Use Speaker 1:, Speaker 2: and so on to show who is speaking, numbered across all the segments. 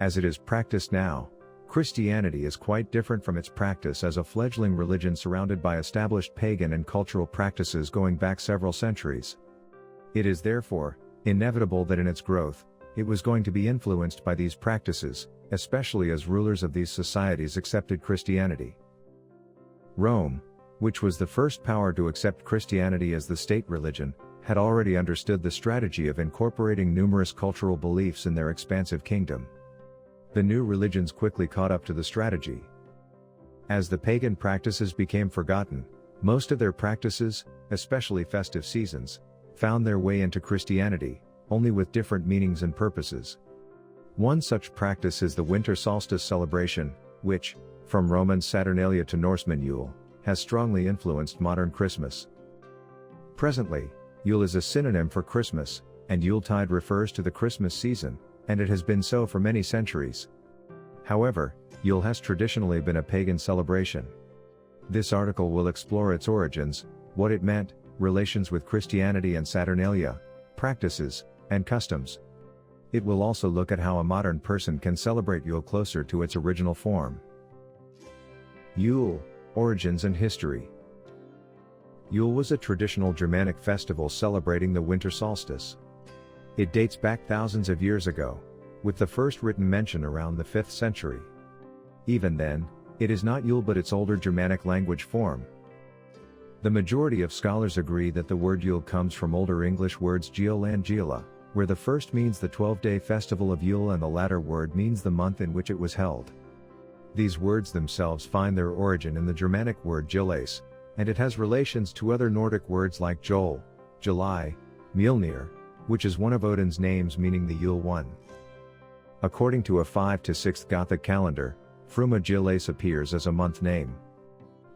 Speaker 1: As it is practiced now, Christianity is quite different from its practice as a fledgling religion surrounded by established pagan and cultural practices going back several centuries. It is therefore inevitable that in its growth, it was going to be influenced by these practices, especially as rulers of these societies accepted Christianity. Rome, which was the first power to accept Christianity as the state religion, had already understood the strategy of incorporating numerous cultural beliefs in their expansive kingdom. The new religions quickly caught up to the strategy. As the pagan practices became forgotten, most of their practices, especially festive seasons, found their way into Christianity, only with different meanings and purposes. One such practice is the winter solstice celebration, which, from Roman Saturnalia to Norseman Yule, has strongly influenced modern Christmas. Presently, Yule is a synonym for Christmas, and Yuletide refers to the Christmas season, and it has been so for many centuries. However, Yule has traditionally been a pagan celebration. This article will explore its origins, what it meant, relations with Christianity and Saturnalia, practices, and customs. It will also look at how a modern person can celebrate Yule closer to its original form. Yule, origins and history. Yule was a traditional Germanic festival celebrating the winter solstice. It dates back thousands of years ago, with the first written mention around the 5th century. Even then, it is not Yule but its older Germanic language form. The majority of scholars agree that the word Yule comes from Older English words Gil and Gila, where the first means the 12-day festival of Yule and the latter word means the month in which it was held. These words themselves find their origin in the Germanic word Giles, and it has relations to other Nordic words like Jol, July, Mjolnir, which is one of Odin's names meaning the Yule one. According to a 5th to 6th Gothic calendar, Fruma Giles appears as a month name.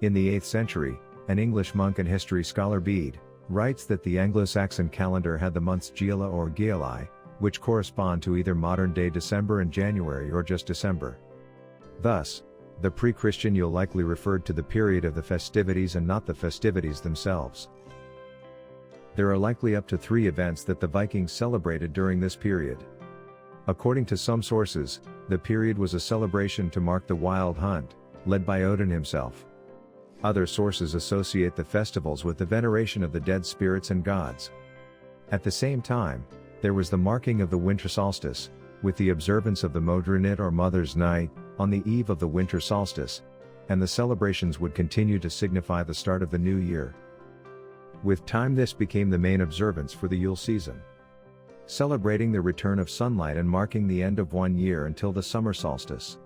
Speaker 1: In the 8th century, an English monk and history scholar Bede writes that the Anglo-Saxon calendar had the months Gila or Giali, which correspond to either modern-day December and January or just December. Thus, the pre-Christian Yule likely referred to the period of the festivities and not the festivities themselves. There are likely up to 3 events that the Vikings celebrated during this period. According to some sources, the period was a celebration to mark the wild hunt, led by Odin himself. Other sources associate the festivals with the veneration of the dead spirits and gods. At the same time, there was the marking of the winter solstice, with the observance of the Modronit or Mother's Night, on the eve of the winter solstice, and the celebrations would continue to signify the start of the new year. With time this became the main observance for the Yule season, celebrating the return of sunlight and marking the end of one year until the summer solstice.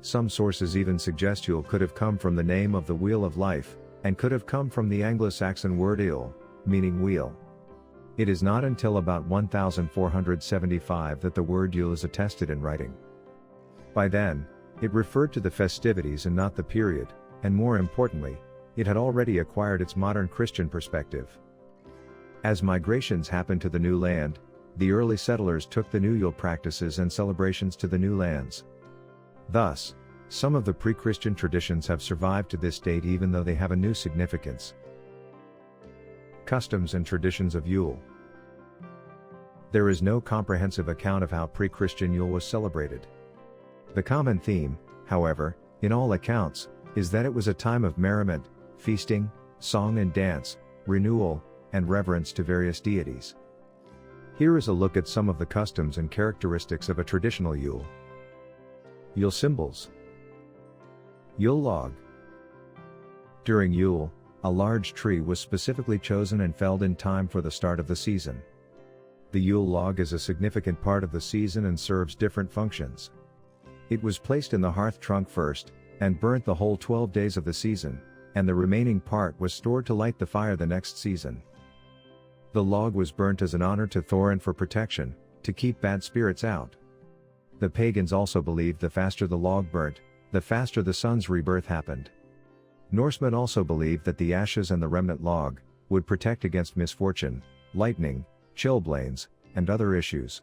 Speaker 1: Some sources even suggest Yule could have come from the name of the Wheel of Life, and could have come from the Anglo-Saxon word Yule, meaning wheel. It is not until about 1475 that the word Yule is attested in writing. By then, it referred to the festivities and not the period, and more importantly, it had already acquired its modern Christian perspective. As migrations happened to the new land, the early settlers took the new Yule practices and celebrations to the new lands. Thus, some of the pre-Christian traditions have survived to this date even though they have a new significance. Customs and traditions of Yule. There is no comprehensive account of how pre-Christian Yule was celebrated. The common theme, however, in all accounts, is that it was a time of merriment, feasting, song and dance, renewal, and reverence to various deities. Here is a look at some of the customs and characteristics of a traditional Yule. Yule Symbols. Yule Log. During Yule, a large tree was specifically chosen and felled in time for the start of the season. The Yule log is a significant part of the season and serves different functions. It was placed in the hearth trunk first, and burnt the whole 12 days of the season, and the remaining part was stored to light the fire the next season. The log was burnt as an honor to Thor and for protection, to keep bad spirits out. The pagans also believed the faster the log burnt, the faster the sun's rebirth happened. Norsemen also believed that the ashes and the remnant log would protect against misfortune, lightning, chilblains, and other issues.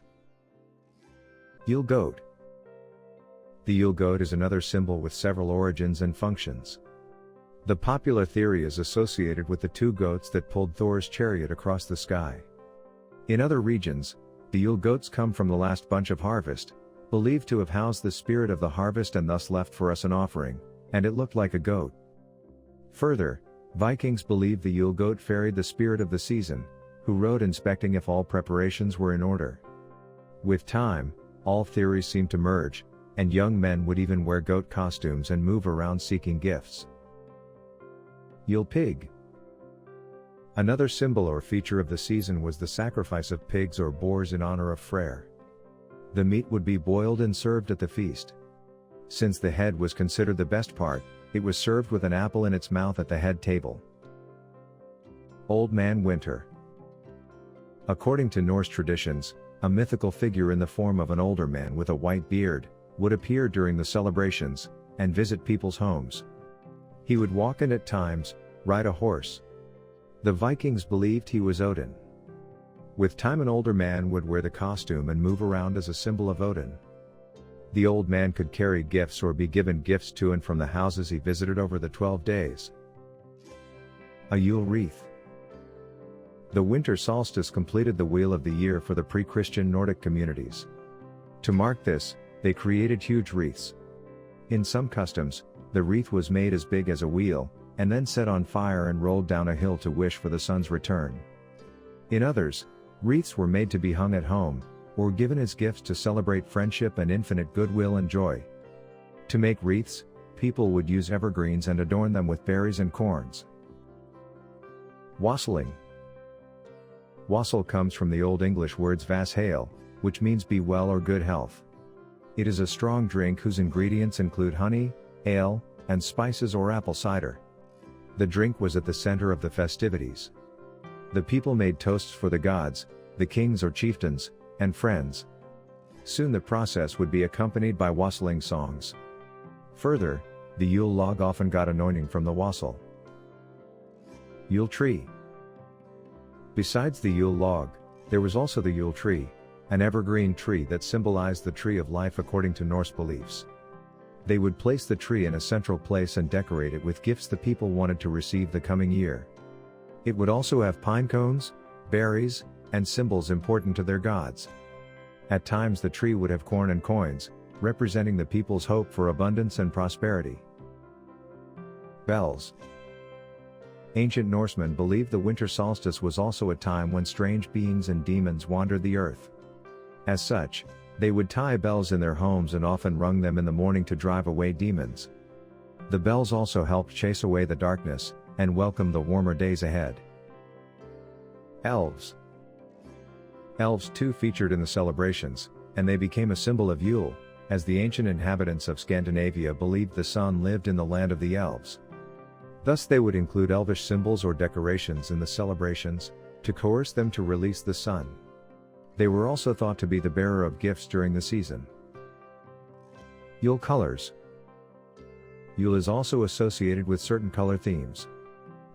Speaker 1: Yule Goat. The Yule goat is another symbol with several origins and functions. The popular theory is associated with the 2 goats that pulled Thor's chariot across the sky. In other regions, the Yule goats come from the last bunch of harvest, believed to have housed the spirit of the harvest and thus left for us an offering, and it looked like a goat. Further, Vikings believed the Yule goat ferried the spirit of the season, who rode inspecting if all preparations were in order. With time, all theories seemed to merge, and young men would even wear goat costumes and move around seeking gifts. Yule pig. Another symbol or feature of the season was the sacrifice of pigs or boars in honor of Freyr. The meat would be boiled and served at the feast. Since the head was considered the best part, it was served with an apple in its mouth at the head table. Old Man Winter. According to Norse traditions, a mythical figure in the form of an older man with a white beard would appear during the celebrations and visit people's homes. He would walk and at times ride a horse. The Vikings believed he was Odin. With time, an older man would wear the costume and move around as a symbol of Odin. The old man could carry gifts or be given gifts to and from the houses he visited over the 12 days. A Yule wreath. The winter solstice completed the wheel of the year for the pre-Christian Nordic communities. To mark this, they created huge wreaths. In some customs, the wreath was made as big as a wheel, and then set on fire and rolled down a hill to wish for the sun's return. In others, wreaths were made to be hung at home, or given as gifts to celebrate friendship and infinite goodwill and joy. To make wreaths, people would use evergreens and adorn them with berries and corns. Wassailing. Wassail comes from the Old English words vas hael, which means be well or good health. It is a strong drink whose ingredients include honey, ale, and spices or apple cider. The drink was at the center of the festivities. The people made toasts for the gods, the kings or chieftains, and friends. Soon the process would be accompanied by wassailing songs. Further, the Yule log often got anointing from the wassail. Yule tree. Besides the Yule log, there was also the Yule tree, an evergreen tree that symbolized the tree of life according to Norse beliefs. They would place the tree in a central place and decorate it with gifts the people wanted to receive the coming year. It would also have pine cones, berries, and symbols important to their gods. At times the tree would have corn and coins, representing the people's hope for abundance and prosperity. Bells. Ancient Norsemen believed the winter solstice was also a time when strange beings and demons wandered the earth. As such, they would tie bells in their homes and often rung them in the morning to drive away demons. The bells also helped chase away the darkness and welcome the warmer days ahead. Elves. Elves too featured in the celebrations, and they became a symbol of Yule, as the ancient inhabitants of Scandinavia believed the sun lived in the land of the elves. Thus they would include elvish symbols or decorations in the celebrations, to coerce them to release the sun. They were also thought to be the bearer of gifts during the season. Yule Colors. Yule is also associated with certain color themes.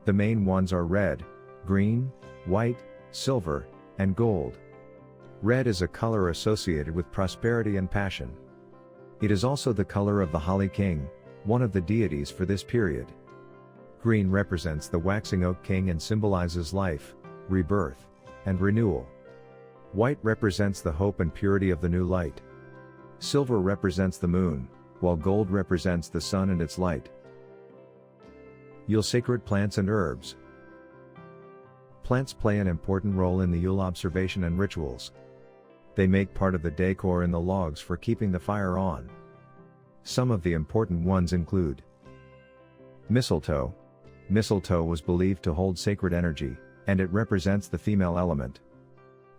Speaker 1: The main ones are red, green, white, silver, and gold. Red is a color associated with prosperity and passion. It is also the color of the Holly King, one of the deities for this period. Green represents the waxing oak king and symbolizes life, rebirth, and renewal. White represents the hope and purity of the new light. Silver represents the moon, while gold represents the sun and its light. Yule sacred plants and herbs. Plants play an important role in the Yule observation and rituals. They make part of the decor in the logs for keeping the fire on. Some of the important ones include mistletoe. Mistletoe was believed to hold sacred energy, and it represents the female element.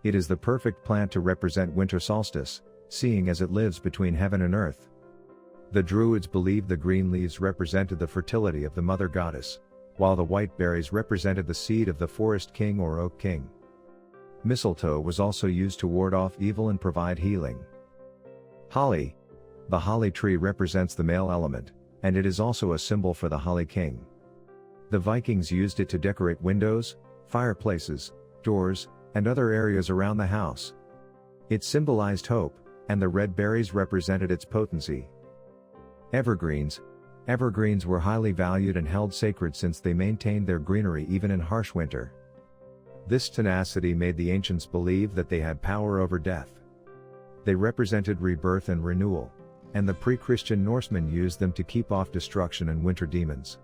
Speaker 1: It is the perfect plant to represent winter solstice, seeing as it lives between heaven and earth. The Druids believed the green leaves represented the fertility of the mother goddess, while the white berries represented the seed of the forest king or oak king. Mistletoe was also used to ward off evil and provide healing. Holly. The holly tree represents the male element, and it is also a symbol for the Holly King. The Vikings used it to decorate windows, fireplaces, doors, and other areas around the house. It symbolized hope, and the red berries represented its potency. Evergreens. Evergreens were highly valued and held sacred since they maintained their greenery even in harsh winter. This tenacity made the ancients believe that they had power over death. They represented rebirth and renewal, and the pre-Christian Norsemen used them to keep off destruction and winter demons.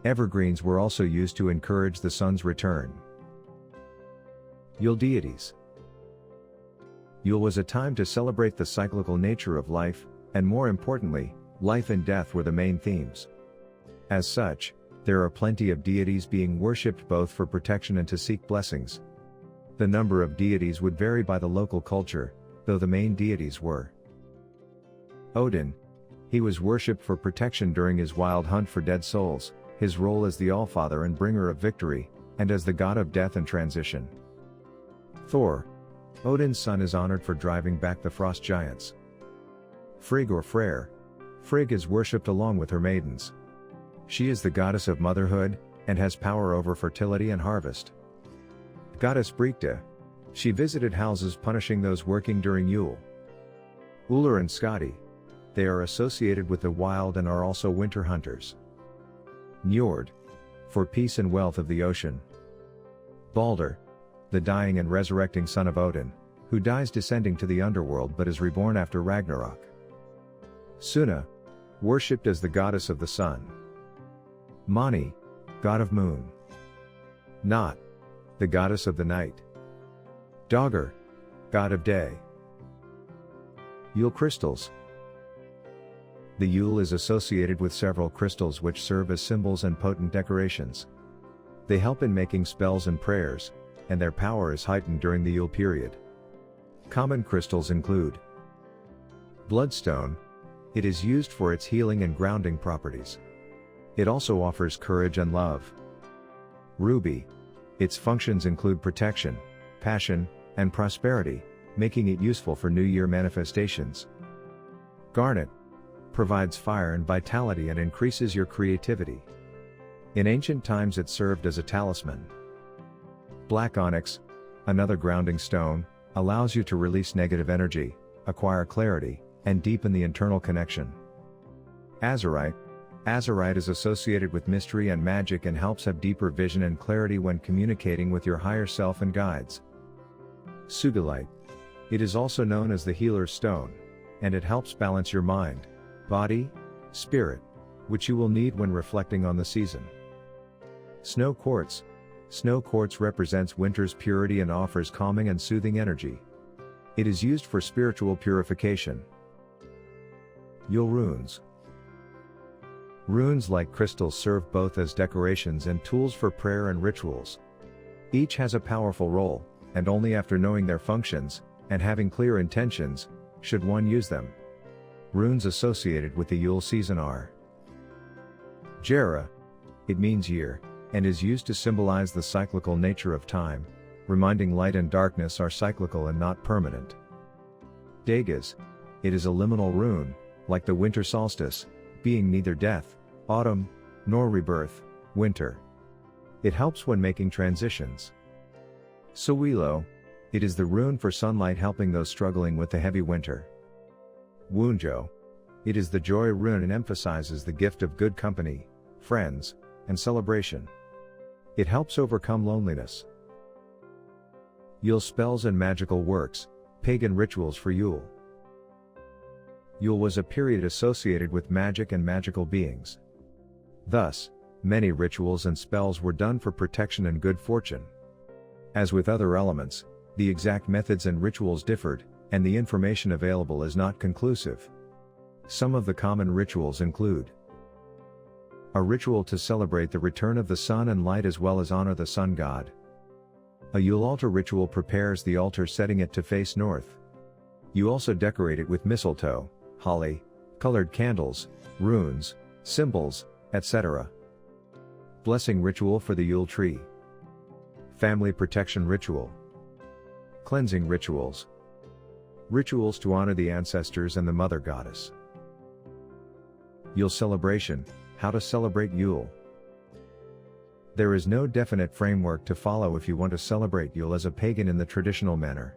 Speaker 1: Evergreens were also used to encourage the sun's return. Yule Deities. Yule was a time to celebrate the cyclical nature of life, and more importantly, life and death were the main themes. As such, there are plenty of deities being worshipped both for protection and to seek blessings. The number of deities would vary by the local culture, though the main deities were Odin. He was worshipped for protection during his wild hunt for dead souls, his role as the Allfather and bringer of victory, and as the god of death and transition. Thor. Odin's son, is honored for driving back the frost giants. Frigg or Freyr. Frigg is worshipped along with her maidens. She is the goddess of motherhood, and has power over fertility and harvest. Goddess Brigta. She visited houses punishing those working during Yule. Uller and Skadi. They are associated with the wild and are also winter hunters. Njord. For peace and wealth of the ocean. Balder. The dying and resurrecting son of Odin, who dies descending to the underworld but is reborn after Ragnarok. Suna. Worshipped as the goddess of the sun. Mani. God of moon. Nat. The goddess of the night. Dogr. God of day. Yule Crystals. The Yule is associated with several crystals which serve as symbols and potent decorations. They help in making spells and prayers, and their power is heightened during the Yule period. Common crystals include Bloodstone. It is used for its healing and grounding properties. It also offers courage and love. Ruby. Its functions include protection, passion, and prosperity, making it useful for New Year manifestations. Garnet. Provides fire and vitality and increases your creativity. In ancient times it served as a talisman. Black onyx, another grounding stone, allows you to release negative energy, acquire clarity, and deepen the internal connection. Azurite. Azurite is associated with mystery and magic and helps have deeper vision and clarity when communicating with your higher self and guides. Sugilite. It is also known as the healer's stone, and it helps balance your mind, body, spirit, which you will need when reflecting on the season. Snow Quartz. Snow quartz represents winter's purity and offers calming and soothing energy. It is used for spiritual purification. Yule Runes. Runes, like crystals, serve both as decorations and tools for prayer and rituals. Each has a powerful role, and only after knowing their functions, and having clear intentions, should one use them. Runes associated with the Yule season are Jera. It means year, and is used to symbolize the cyclical nature of time, reminding light and darkness are cyclical and not permanent. Dagas. It is a liminal rune, like the winter solstice, being neither death, autumn, nor rebirth, winter. It helps when making transitions. Sowilo. It is the rune for sunlight, helping those struggling with the heavy winter. Wunjo. It is the joy rune and emphasizes the gift of good company, friends, and celebration. It helps overcome loneliness. Yule spells and magical works, pagan rituals for Yule. Yule was a period associated with magic and magical beings. Thus, many rituals and spells were done for protection and good fortune. As with other elements, the exact methods and rituals differed, and the information available is not conclusive. Some of the common rituals include a ritual to celebrate the return of the sun and light as well as honor the sun god. A Yule altar ritual prepares the altar, setting it to face north. You also decorate it with mistletoe, holly, colored candles, runes, symbols, etc. Blessing ritual for the Yule tree. Family protection ritual. Cleansing rituals. Rituals to honor the ancestors and the mother goddess. Yule celebration. How to celebrate Yule. There is no definite framework to follow if you want to celebrate Yule as a pagan in the traditional manner.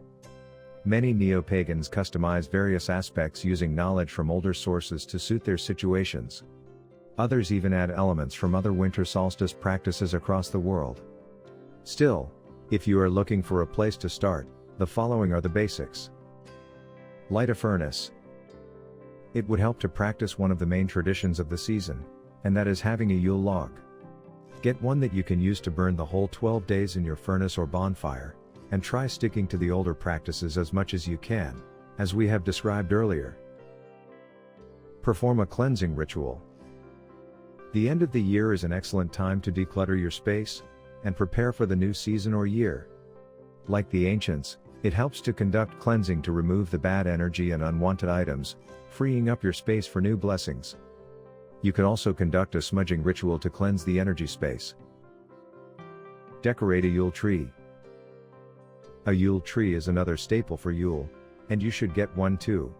Speaker 1: Many neo-pagans customize various aspects using knowledge from older sources to suit their situations. Others even add elements from other winter solstice practices across the world. Still, if you are looking for a place to start, the following are the basics. Light a furnace. It would help to practice one of the main traditions of the season, and that is having a Yule log. Get one that you can use to burn the whole 12 days in your furnace or bonfire, and try sticking to the older practices as much as you can, as we have described earlier. Perform a cleansing ritual. The end of the year is an excellent time to declutter your space, and prepare for the new season or year. Like the ancients, it helps to conduct cleansing to remove the bad energy and unwanted items, freeing up your space for new blessings. You can also conduct a smudging ritual to cleanse the energy space. Decorate a Yule tree. A Yule tree is another staple for Yule, and you should get one too.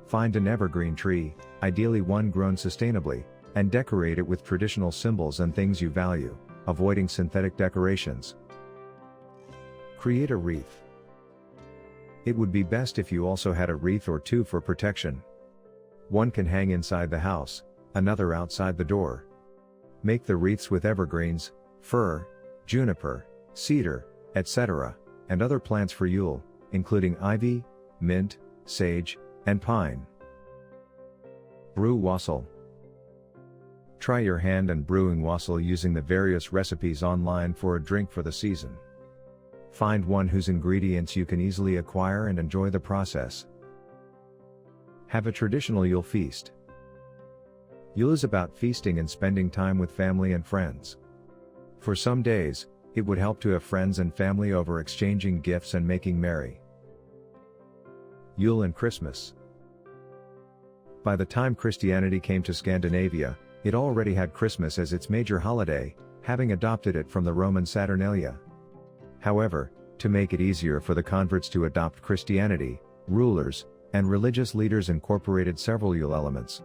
Speaker 1: Find an evergreen tree, ideally one grown sustainably, and decorate it with traditional symbols and things you value, avoiding synthetic decorations. Create a wreath. It would be best if you also had a wreath or two for protection. One can hang inside the house, another outside the door. Make the wreaths with evergreens, fir, juniper, cedar, etc., and other plants for Yule, including ivy, mint, sage, and pine. Brew wassail. Try your hand in brewing wassail using the various recipes online for a drink for the season. Find one whose ingredients you can easily acquire and enjoy the process. Have a traditional Yule feast. Yule is about feasting and spending time with family and friends. For some days, it would help to have friends and family over exchanging gifts and making merry. Yule and Christmas. By the time Christianity came to Scandinavia, it already had Christmas as its major holiday, having adopted it from the Roman Saturnalia. However, to make it easier for the converts to adopt Christianity, rulers and religious leaders incorporated several Yule elements.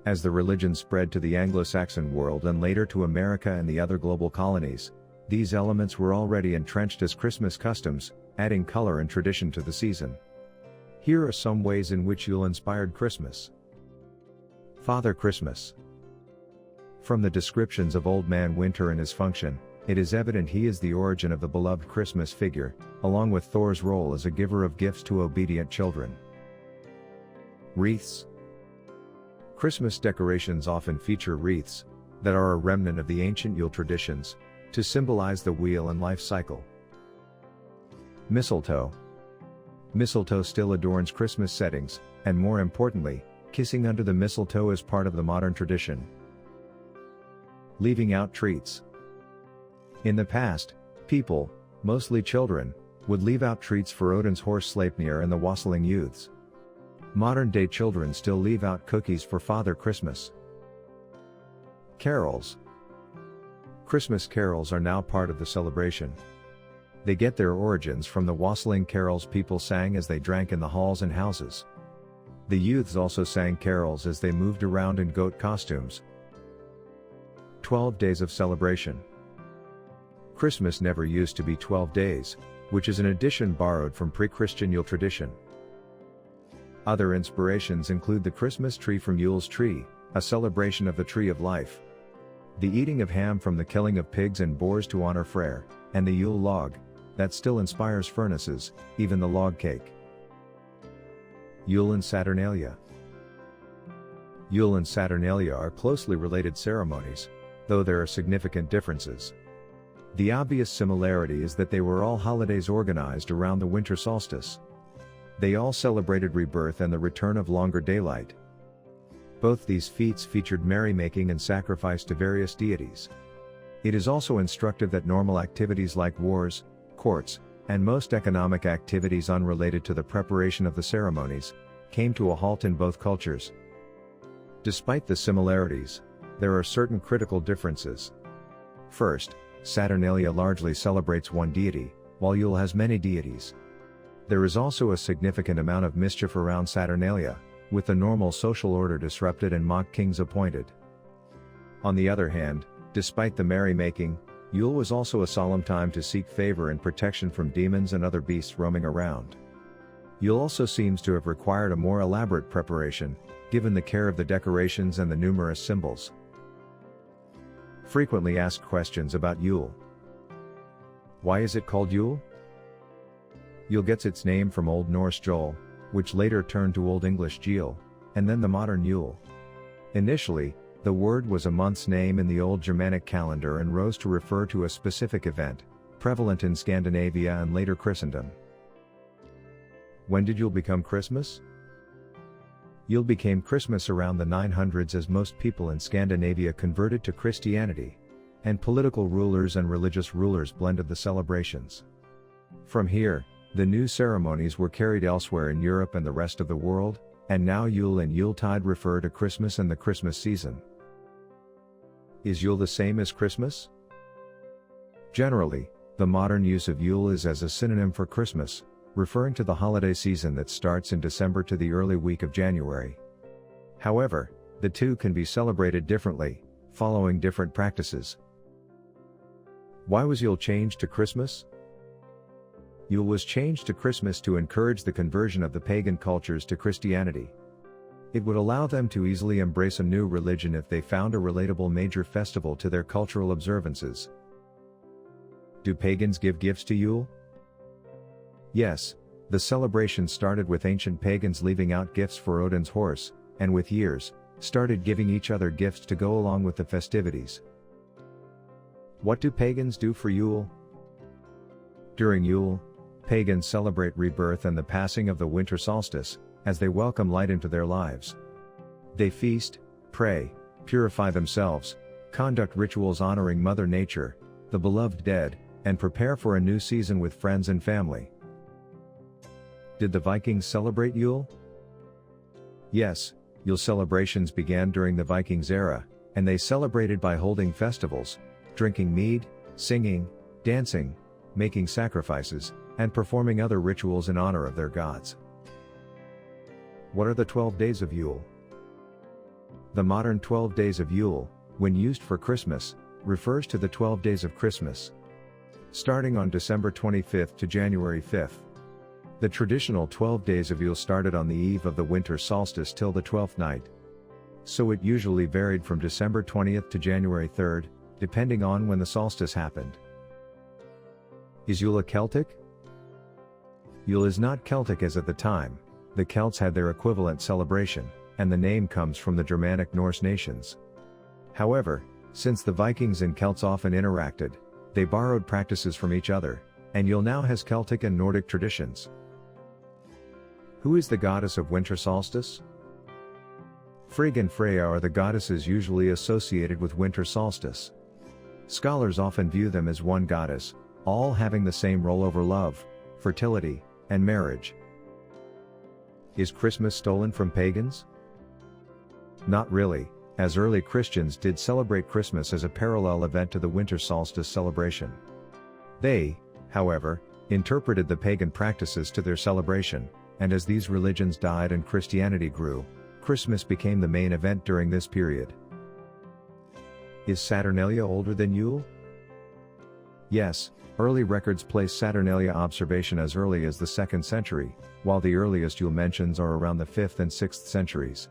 Speaker 1: As the religion spread to the Anglo-Saxon world and later to America and the other global colonies, these elements were already entrenched as Christmas customs, adding color and tradition to the season. Here are some ways in which Yule inspired Christmas. Father Christmas. From the descriptions of Old Man Winter and his function, it is evident he is the origin of the beloved Christmas figure, along with Thor's role as a giver of gifts to obedient children. Wreaths. Christmas decorations often feature wreaths, that are a remnant of the ancient Yule traditions, to symbolize the wheel and life cycle. Mistletoe. Mistletoe still adorns Christmas settings, and more importantly, kissing under the mistletoe is part of the modern tradition. Leaving out treats. In the past, people, mostly children, would leave out treats for Odin's horse Sleipnir and the wassailing youths. Modern-day children still leave out cookies for Father Christmas. Carols. Christmas carols are now part of the celebration. They get their origins from the wassailing carols people sang as they drank in the halls and houses. The youths also sang carols as they moved around in goat costumes. 12 days of celebration. Christmas never used to be 12 days, which is an addition borrowed from pre-Christian Yule tradition. Other inspirations include the Christmas tree from Yule's tree, a celebration of the tree of life. The eating of ham from the killing of pigs and boars to honor Freyr, and the Yule log, that still inspires furnaces, even the log cake. Yule and Saturnalia. Yule and Saturnalia are closely related ceremonies, though there are significant differences. The obvious similarity is that they were all holidays organized around the winter solstice. They all celebrated rebirth and the return of longer daylight. Both these feats featured merrymaking and sacrifice to various deities. It is also instructive that normal activities like wars, courts, and most economic activities unrelated to the preparation of the ceremonies, came to a halt in both cultures. Despite the similarities, there are certain critical differences. First, Saturnalia largely celebrates one deity, while Yule has many deities. There is also a significant amount of mischief around Saturnalia, with the normal social order disrupted and mock kings appointed. On the other hand, despite the merrymaking, Yule was also a solemn time to seek favor and protection from demons and other beasts roaming around. Yule also seems to have required a more elaborate preparation, given the care of the decorations and the numerous symbols. Frequently asked questions about Yule. Why is it called Yule? Yule gets its name from Old Norse Jol, which later turned to Old English Yule, and then the modern Yule. Initially, the word was a month's name in the Old Germanic calendar and rose to refer to a specific event, prevalent in Scandinavia and later Christendom. When did Yule become Christmas? Yule became Christmas around the 900s as most people in Scandinavia converted to Christianity, and political rulers and religious rulers blended the celebrations. From here, the new ceremonies were carried elsewhere in Europe and the rest of the world, and now Yule and Yuletide refer to Christmas and the Christmas season. Is Yule the same as Christmas? Generally, the modern use of Yule is as a synonym for Christmas, referring to the holiday season that starts in December to the early week of January. However, the two can be celebrated differently, following different practices. Why was Yule changed to Christmas? Yule was changed to Christmas to encourage the conversion of the pagan cultures to Christianity. It would allow them to easily embrace a new religion if they found a relatable major festival to their cultural observances. Do pagans give gifts to Yule? Yes, the celebration started with ancient pagans leaving out gifts for Odin's horse, and with years, started giving each other gifts to go along with the festivities. What do pagans do for Yule? During Yule, pagans celebrate rebirth and the passing of the winter solstice, as they welcome light into their lives. They feast, pray, purify themselves, conduct rituals honoring Mother Nature, the beloved dead, and prepare for a new season with friends and family. Did the Vikings celebrate Yule? Yes, Yule celebrations began during the Vikings era, and they celebrated by holding festivals, drinking mead, singing, dancing, making sacrifices, and performing other rituals in honor of their gods. What are the 12 days of Yule? The modern 12 days of Yule, when used for Christmas, refers to the 12 days of Christmas, starting on December 25th to January 5th. The traditional 12 days of Yule started on the eve of the winter solstice till the 12th night. So it usually varied from December 20th to January 3rd, depending on when the solstice happened. Is Yule a Celtic? Yule is not Celtic as at the time. The Celts had their equivalent celebration, and the name comes from the Germanic Norse nations. However, since the Vikings and Celts often interacted, they borrowed practices from each other, and Yule now has Celtic and Nordic traditions. Who is the goddess of winter solstice? Frigg and Freya are the goddesses usually associated with winter solstice. Scholars often view them as one goddess, all having the same role over love, fertility, and marriage. Is Christmas stolen from pagans? Not really, as early Christians did celebrate Christmas as a parallel event to the winter solstice celebration. They, however, interpreted the pagan practices to their celebration, and as these religions died and Christianity grew, Christmas became the main event during this period. Is Saturnalia older than Yule? Yes, early records place Saturnalia observation as early as the 2nd century, while the earliest Yule mentions are around the 5th and 6th centuries.